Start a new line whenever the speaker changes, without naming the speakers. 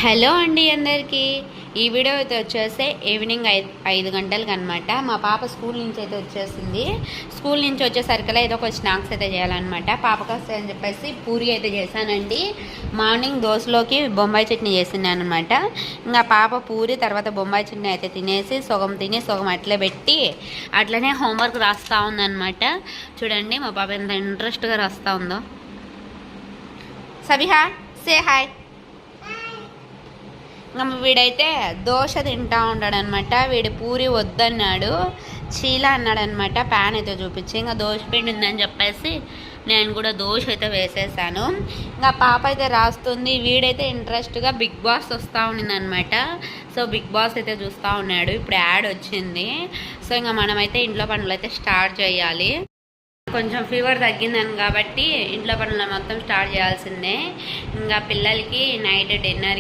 Hello అండి అందరికీ. ఈ వీడియో అయితే వచ్చేసి ఈవినింగ్ 5 గంటలకు అనమాట. మా పాప స్కూల్ నుంచి అయితే వచ్చేసింది. స్కూల్ నుంచి వచ్చేసరికి ఏదో ఒక స్నాక్స్ అయితే చేయాలన్నమాట. పాపకు వస్తాయని చెప్పేసి పూరి అయితే చేశానండి. మార్నింగ్ దోశలోకి బొంబాయి చట్నీ చేసినాను అనమాట. ఇంకా పాప పూరి తర్వాత బొంబాయి చట్నీ అయితే తినేసి సగం తిని సగం అట్లే పెట్టి అట్లనే హోంవర్క్ రాస్తూ ఉందన్నమాట. చూడండి మా పాప ఎంత ఇంట్రెస్ట్గా రాస్తూ ఉందో. Sabiha say hi. ఇంకా వీడైతే దోశ తింటూ ఉంటాడనమాట. వీడి పూరి వద్దన్నాడు, చీల అన్నాడనమాట. ప్యాన్ అయితే చూపించి ఇంకా దోశ పిండి ఉందని చెప్పేసి నేను కూడా దోశ అయితే వేసేసాను. ఇంకా పాప అయితే రాస్తుంది. వీడైతే ఇంట్రెస్ట్గా బిగ్ బాస్ వస్తూ ఉండింది అనమాట. సో బిగ్ బాస్ అయితే చూస్తూ ఉన్నాడు. ఇప్పుడు యాడ్ వచ్చింది. సో ఇంకా మనమైతే ఇంట్లో పనులు అయితే స్టార్ట్ చేయాలి. కొంచెం ఫీవర్ తగ్గిందని కాబట్టి ఇంట్లో పనులు మొత్తం స్టార్ట్ చేయాల్సిందే. ఇంకా పిల్లలకి నైట్ డిన్నర్